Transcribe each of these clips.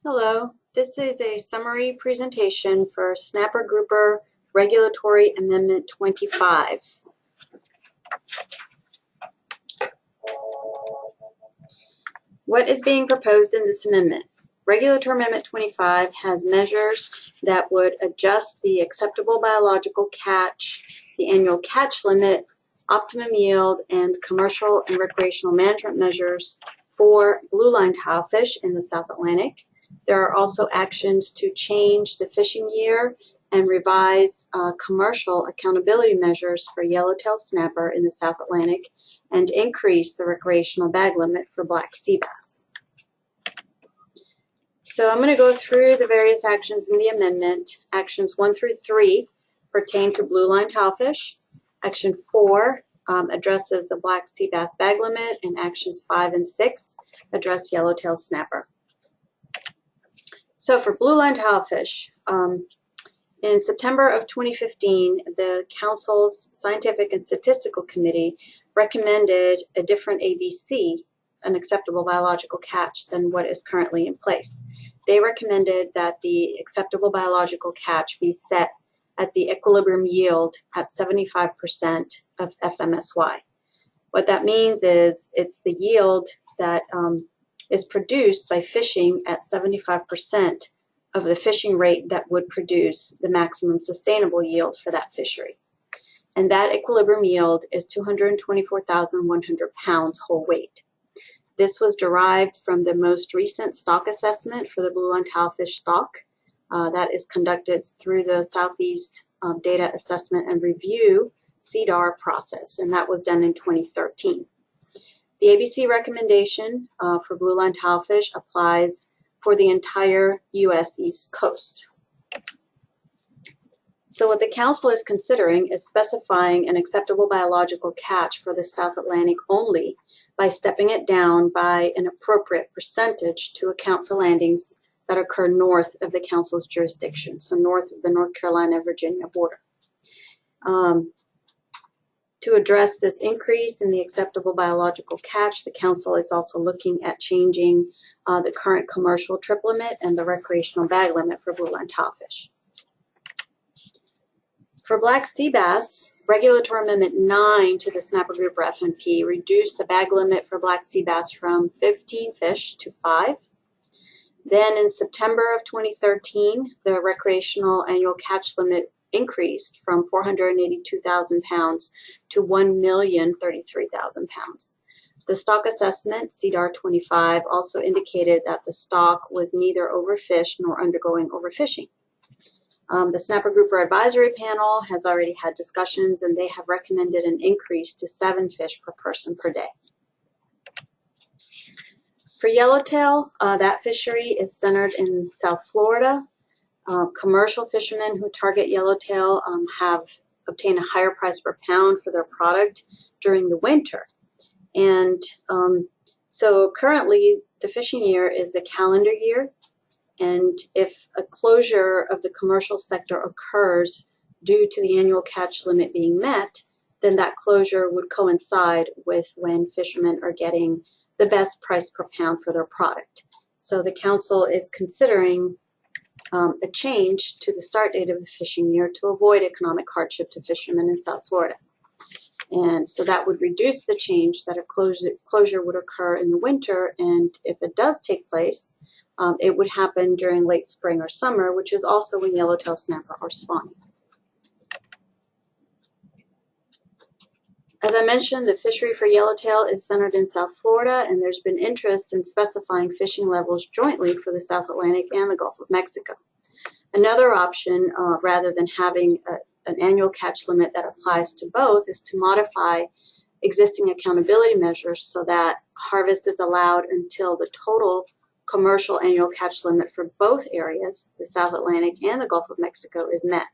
Hello, this is a summary presentation for Snapper Grouper Regulatory Amendment 25. What is being proposed in this amendment? Regulatory Amendment 25 has measures that would adjust the acceptable biological catch, the annual catch limit, optimum yield, and commercial and recreational management measures for blueline tilefish in the South Atlantic. There are also actions to change the fishing year and revise commercial accountability measures for yellowtail snapper in the South Atlantic and increase the recreational bag limit for black sea bass. So I'm going to go through the various actions in the amendment. Actions 1 through 3 pertain to blueline tilefish. Action 4 addresses the black sea bass bag limit, and actions 5 and 6 address yellowtail snapper. So for blueline tilefish, in September of 2015, the Council's Scientific and Statistical Committee recommended a different ABC, an acceptable biological catch, than what is currently in place. They recommended that the acceptable biological catch be set at the equilibrium yield at 75% of FMSY. What that means is it's the yield that is produced by fishing at 75% of the fishing rate that would produce the maximum sustainable yield for that fishery. And that equilibrium yield is 224,100 pounds whole weight. This was derived from the most recent stock assessment for the blueline tilefish stock that is conducted through the Southeast Data Assessment and Review CDAR process, and that was done in 2013. The ABC recommendation for blueline tilefish applies for the entire U.S. East Coast. So what the Council is considering is specifying an acceptable biological catch for the South Atlantic only by stepping it down by an appropriate percentage to account for landings that occur north of the Council's jurisdiction, so north of the North Carolina-Virginia border. To address this increase in the acceptable biological catch, the Council is also looking at changing the current commercial trip limit and the recreational bag limit for blueline tilefish. For black sea bass, Regulatory Amendment 9 to the Snapper Grouper FMP reduced the bag limit for black sea bass from 15 fish to 5. Then in September of 2013, the recreational annual catch limit increased from 482,000 pounds to 1,033,000 pounds. The stock assessment, CDAR 25, also indicated that the stock was neither overfished nor undergoing overfishing. The Snapper Grouper Advisory Panel has already had discussions, and they have recommended an increase to 7 fish per person per day. For yellowtail, that fishery is centered in South Florida. Commercial fishermen who target yellowtail have obtained a higher price per pound for their product during the winter. And so currently the fishing year is the calendar year, and if a closure of the commercial sector occurs due to the annual catch limit being met, then that closure would coincide with when fishermen are getting the best price per pound for their product. So the Council is considering a change to the start date of the fishing year to avoid economic hardship to fishermen in South Florida. And so that would reduce the change that a closure would occur in the winter, and if it does take place, it would happen during late spring or summer, which is also when yellowtail snapper are spawning. As I mentioned, the fishery for yellowtail is centered in South Florida, and there's been interest in specifying fishing levels jointly for the South Atlantic and the Gulf of Mexico. Another option, rather than having an annual catch limit that applies to both, is to modify existing accountability measures so that harvest is allowed until the total commercial annual catch limit for both areas, the South Atlantic and the Gulf of Mexico, is met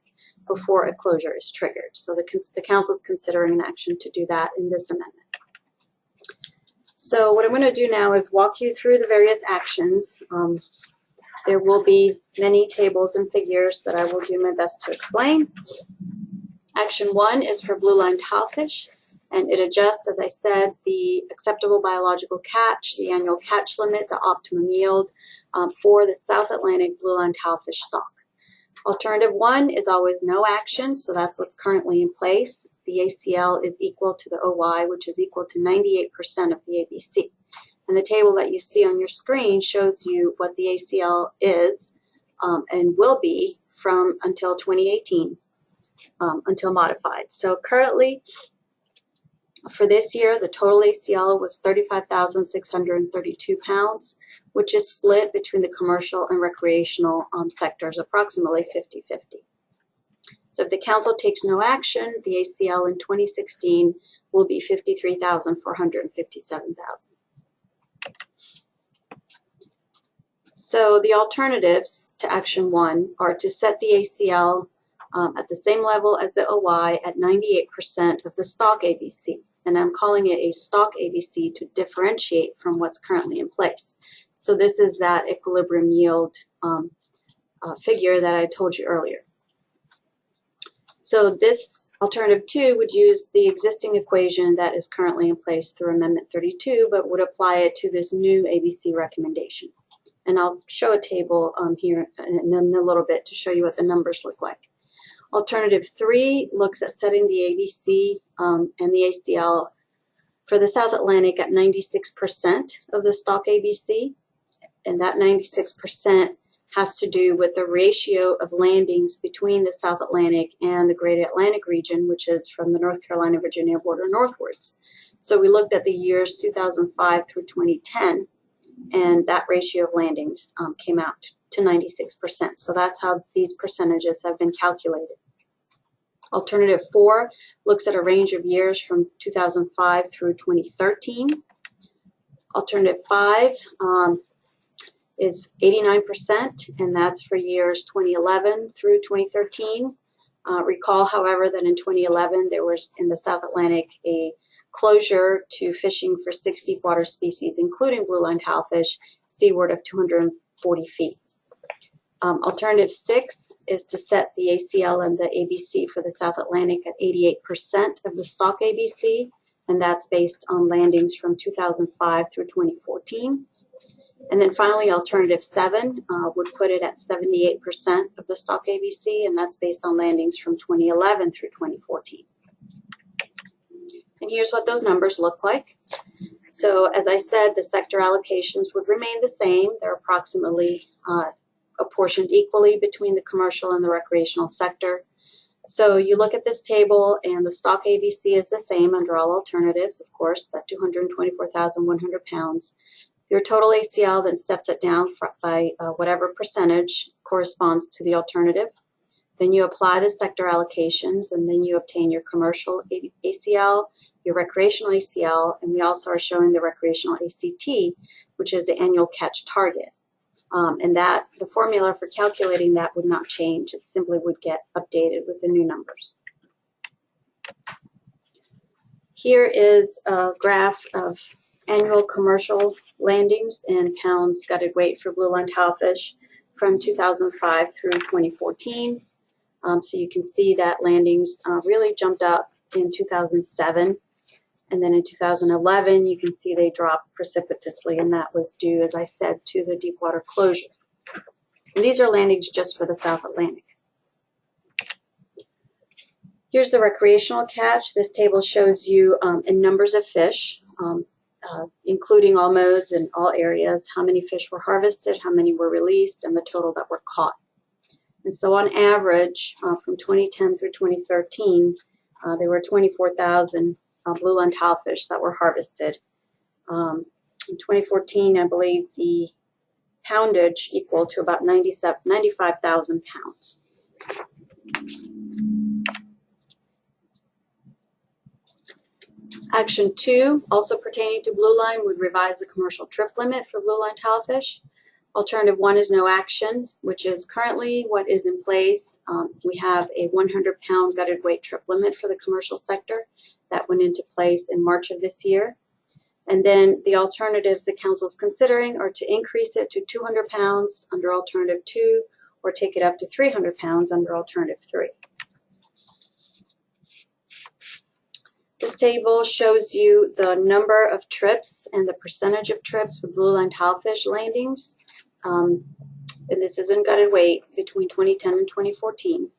before a closure is triggered. So the Council is considering an action to do that in this amendment. So what I'm going to do now is walk you through the various actions. There will be many tables and figures that I will do my best to explain. Action 1 is for blueline tilefish. And it adjusts, as I said, the acceptable biological catch, the annual catch limit, the optimum yield for the South Atlantic blueline tilefish stock. Alternative 1 is always no action, so that's what's currently in place. The ACL is equal to the OY, which is equal to 98% of the ABC. And the table that you see on your screen shows you what the ACL is and will be from until 2018, until modified. So currently, for this year, the total ACL was 35,632 pounds, which is split between the commercial and recreational sectors, approximately 50-50. So if the council takes no action, the ACL in 2016 will be 53,457,000. So the alternatives to Action 1 are to set the ACL at the same level as the OY at 98% of the stock ABC. And I'm calling it a stock ABC to differentiate from what's currently in place. So this is that equilibrium yield figure that I told you earlier. So this alternative 2 would use the existing equation that is currently in place through Amendment 32, but would apply it to this new ABC recommendation. And I'll show a table here in a little bit to show you what the numbers look like. Alternative 3 looks at setting the ABC and the ACL for the South Atlantic at 96% of the stock ABC. And that 96% has to do with the ratio of landings between the South Atlantic and the Great Atlantic region, which is from the North Carolina-Virginia border northwards. So we looked at the years 2005 through 2010, and that ratio of landings came out to 96%. So that's how these percentages have been calculated. Alternative 4 looks at a range of years from 2005 through 2013. Alternative 5 is 89%, and that's for years 2011 through 2013. Recall, however, that in 2011 there was in the South Atlantic a closure to fishing for 6 deep water species, including blueline tilefish, seaward of 240 feet. Alternative 6 is to set the ACL and the ABC for the South Atlantic at 88% of the stock ABC, and that's based on landings from 2005 through 2014. And then finally, Alternative 7 would put it at 78% of the stock ABC, and that's based on landings from 2011 through 2014. And here's what those numbers look like. So as I said, the sector allocations would remain the same. They're approximately apportioned equally between the commercial and the recreational sector. So you look at this table, and the stock ABC is the same under all alternatives, of course, that 224,100 pounds. Your total ACL then steps it down by whatever percentage corresponds to the alternative. Then you apply the sector allocations, and then you obtain your commercial ACL, your recreational ACL, and we also are showing the recreational ACT, which is the annual catch target. And that the formula for calculating that would not change. It simply would get updated with the new numbers. Here is a graph of annual commercial landings in pounds gutted weight for blueline tilefish from 2005 through 2014. So you can see that landings really jumped up in 2007. And then in 2011, you can see they dropped precipitously, and that was due, as I said, to the deep water closure. And these are landings just for the South Atlantic. Here's the recreational catch. This table shows you in numbers of fish, including all modes and all areas, how many fish were harvested, how many were released, and the total that were caught. And so on average, from 2010 through 2013, there were 24,000 blueline tilefish that were harvested. In 2014, I believe the poundage equal to about 95,000 pounds. Action 2, also pertaining to blueline, would revise the commercial trip limit for blueline tilefish. Alternative 1 is no action, which is currently what is in place. We have a 100-pound gutted weight trip limit for the commercial sector. That went into place in March of this year. And then the alternatives the council is considering are to increase it to 200 pounds under Alternative 2 or take it up to 300 pounds under Alternative 3. This table shows you the number of trips and the percentage of trips with Blueline tilefish landings. And this is in gutted weight between 2010 and 2014.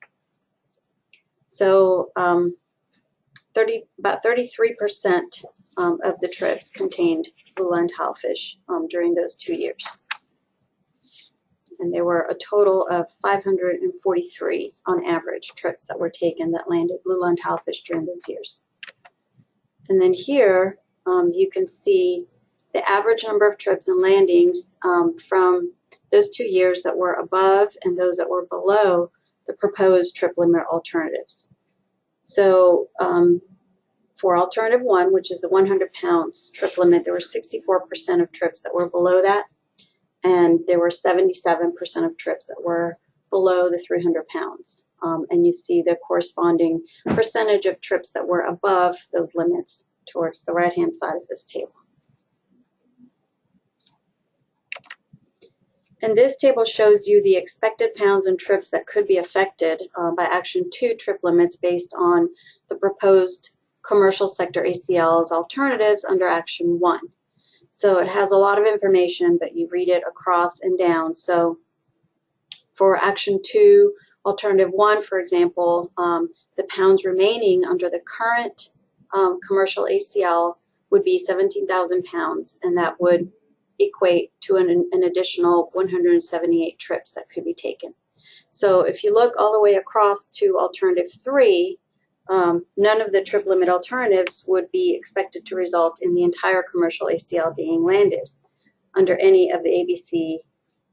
So about 33% of the trips contained Blueline tilefish during those 2 years. And there were a total of 543 on average trips that were taken that landed Blueline tilefish during those years. And then here you can see the average number of trips and landings from those 2 years that were above and those that were below the proposed trip limit alternatives. So for alternative 1, which is the 100 pounds trip limit, there were 64% of trips that were below that, and there were 77% of trips that were below the 300 pounds. And you see the corresponding percentage of trips that were above those limits towards the right-hand side of this table. And this table shows you the expected pounds and trips that could be affected by Action 2 trip limits based on the proposed commercial sector ACL's alternatives under Action 1. So it has a lot of information, but you read it across and down. So for Action 2, Alternative 1, for example, the pounds remaining under the current commercial ACL would be 17,000 pounds, and that would equate to an additional 178 trips that could be taken. So if you look all the way across to Alternative 3, none of the trip limit alternatives would be expected to result in the entire commercial ACL being landed under any of the ABC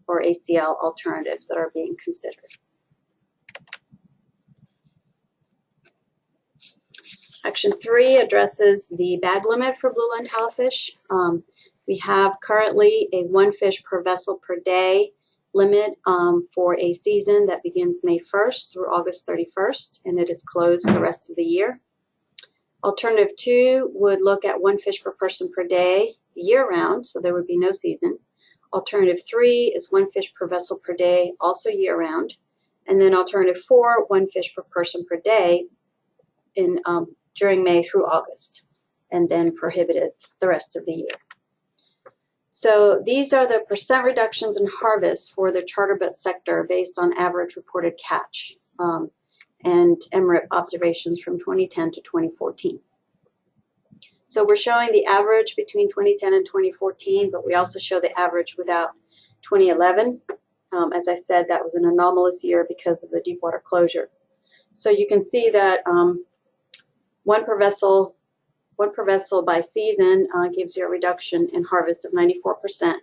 or ACL alternatives that are being considered. Action 3 addresses the bag limit for Blueline tilefish. We have currently a 1 fish per vessel per day limit for a season that begins May 1st through August 31st, and it is closed the rest of the year. Alternative 2 would look at 1 fish per person per day year-round, so there would be no season. Alternative 3 is 1 fish per vessel per day, also year-round. And then Alternative 4, 1 fish per person per day during May through August, and then prohibited the rest of the year. So these are the percent reductions in harvest for the charter boat sector based on average reported catch and MRIP observations from 2010 to 2014. So we're showing the average between 2010 and 2014, but we also show the average without 2011. As I said, that was an anomalous year because of the deep water closure. So you can see that one per vessel by season gives you a reduction in harvest of 94%,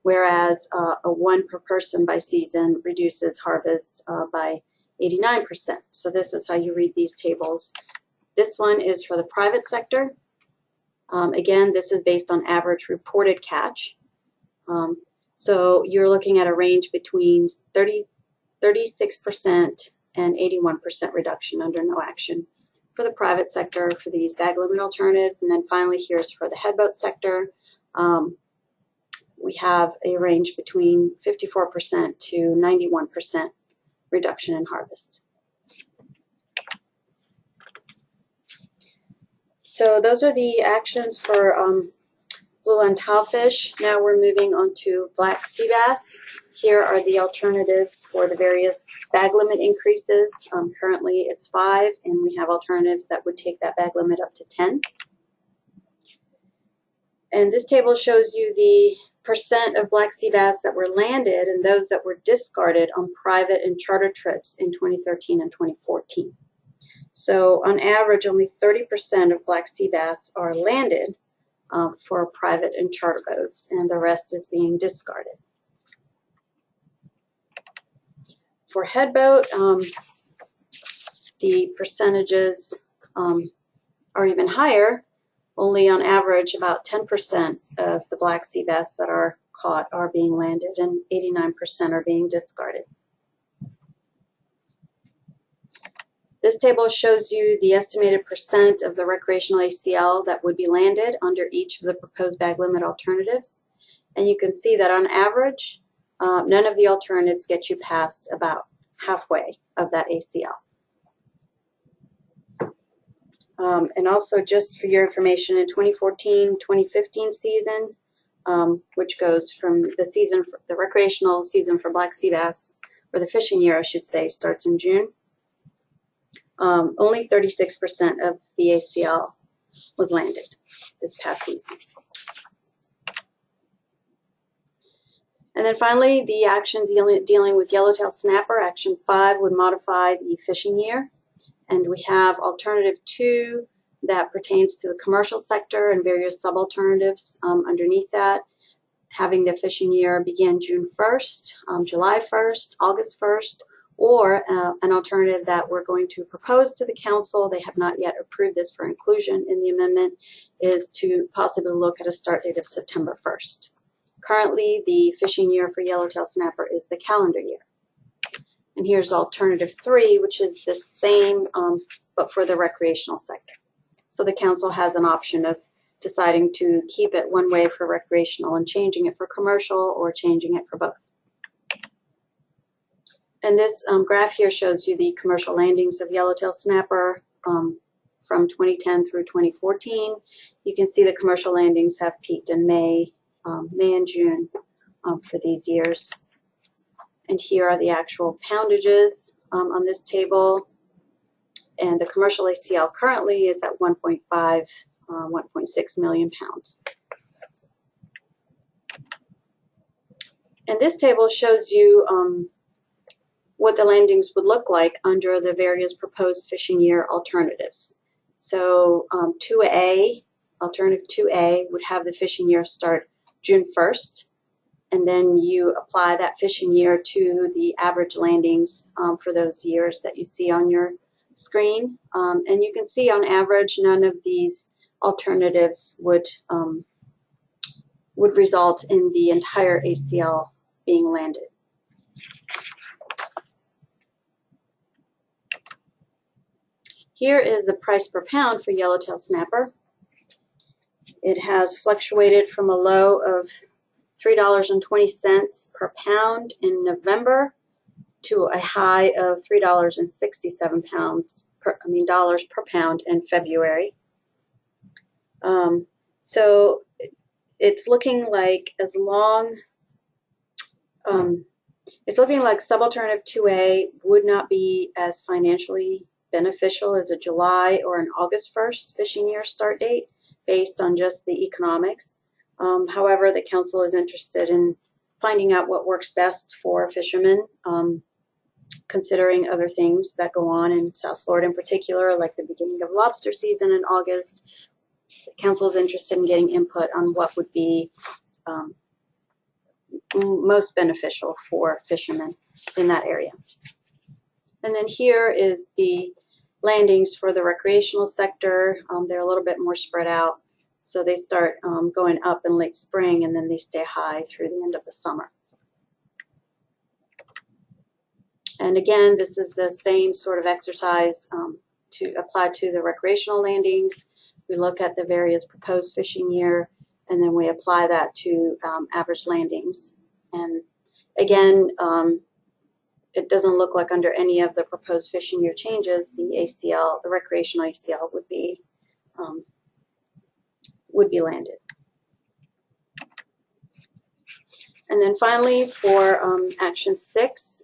whereas a 1 per person by season reduces harvest by 89%. So this is how you read these tables. This one is for the private sector. Again, this is based on average reported catch. So you're looking at a range between 36% and 81% reduction under no action for the private sector for these bag limit alternatives. And then finally, here's for the headboat sector. We have a range between 54% to 91% reduction in harvest. So those are the actions for Blueline tilefish. Now we're moving on to black sea bass. Here are the alternatives for the various bag limit increases. Currently it's 5, and we have alternatives that would take that bag limit up to 10. And this table shows you the percent of black sea bass that were landed and those that were discarded on private and charter trips in 2013 and 2014. So on average, only 30% of black sea bass are landed for private and charter boats, and the rest is being discarded. For headboat, the percentages are even higher. Only on average about 10% of the black sea bass that are caught are being landed, and 89% are being discarded. This table shows you the estimated percent of the recreational ACL that would be landed under each of the proposed bag limit alternatives. And you can see that on average, none of the alternatives get you past about halfway of that ACL. And also, just for your information, in 2014-2015 season, which goes from the season, the recreational season for black sea bass, or the fishing year, I should say, starts in June. Only 36% of the ACL was landed this past season. And then finally, the actions dealing with yellowtail snapper. Action 5 would modify the fishing year. And we have alternative 2 that pertains to the commercial sector and various sub-alternatives underneath that, having the fishing year begin June 1st, July 1st, August 1st, or an alternative that we're going to propose to the council, they have not yet approved this for inclusion in the amendment, is to possibly look at a start date of September 1st. Currently, the fishing year for yellowtail snapper is the calendar year. And here's alternative 3, which is the same, but for the recreational sector. So the council has an option of deciding to keep it one way for recreational and changing it for commercial, or changing it for both. And this graph here shows you the commercial landings of yellowtail snapper from 2010 through 2014. You can see the commercial landings have peaked in May and June for these years. And here are the actual poundages on this table. And the commercial ACL currently is at 1.5, 1.6 million pounds. And this table shows you what the landings would look like under the various proposed fishing year alternatives. So 2A, alternative 2A, would have the fishing year start June 1st, and then you apply that fishing year to the average landings for those years that you see on your screen. And you can see on average none of these alternatives would result in the entire ACL being landed. Here is the price per pound for yellowtail snapper. It has fluctuated from a low of $3.20 per pound in November to a high of $3.67 dollars per pound in February. So it's looking like it's looking like subalternative 2A would not be as financially beneficial as a July or an August 1st fishing year start date based on just the economics. However, the council is interested in finding out what works best for fishermen, considering other things that go on in South Florida in particular, like the beginning of lobster season in August. The council is interested in getting input on what would be most beneficial for fishermen in that area. And then here is the landings for the recreational sector. They're a little bit more spread out. So they start going up in late spring, and then they stay high through the end of the summer. And again, this is the same sort of exercise to apply to the recreational landings. We look at the various proposed fishing year, and then we apply that to average landings. And again, it doesn't look like under any of the proposed fishing year changes, the ACL, the recreational ACL, would be landed. And then finally, for action 6,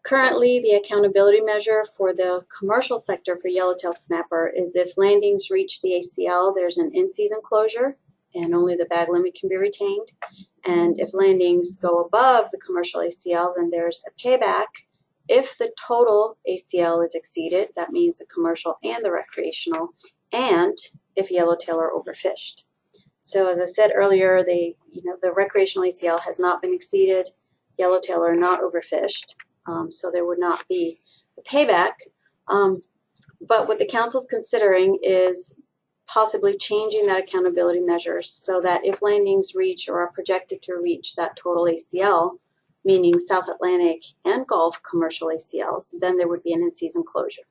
currently the accountability measure for the commercial sector for yellowtail snapper is if landings reach the ACL, there's an in-season closure, and only the bag limit can be retained. And if landings go above the commercial ACL, then there's a payback. If the total ACL is exceeded, that means the commercial and the recreational, and if yellowtail are overfished. So as I said earlier, the recreational ACL has not been exceeded, yellowtail are not overfished, so there would not be a payback. But what the council is considering is possibly changing that accountability measure so that if landings reach or are projected to reach that total ACL, meaning South Atlantic and Gulf commercial ACLs, then there would be an in-season closure.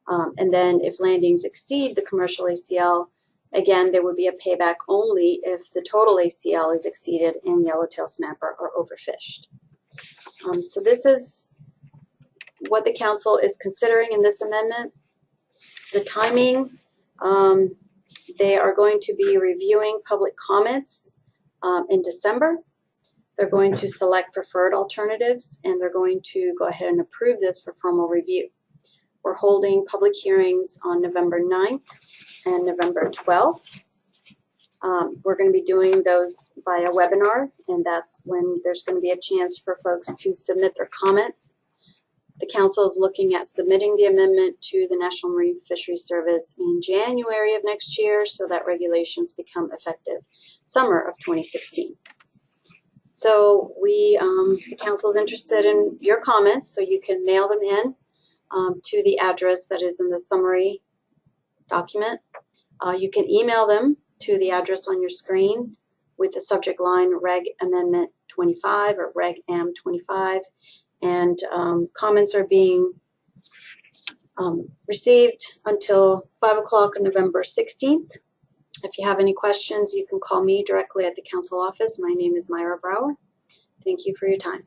And then if landings exceed the commercial ACL, again, there would be a payback only if the total ACL is exceeded and yellowtail snapper are overfished. So this is what the council is considering in this amendment. The timing, they are going to be reviewing public comments in December. They're going to select preferred alternatives, and they're going to go ahead and approve this for formal review. We're holding public hearings on November 9th and November 12th. We're going to be doing those via webinar, and that's when there's going to be a chance for folks to submit their comments. The council is looking at submitting the amendment to the National Marine Fisheries Service in January of next year so that regulations become effective summer of 2016. So the council is interested in your comments, so you can mail them in to the address that is in the summary document. You can email them to the address on your screen with the subject line Reg Amendment 25 or Reg Am 25. And comments are being received until 5 o'clock on November 16th. If you have any questions, you can call me directly at the council office. My name is Myra Brower. Thank you for your time.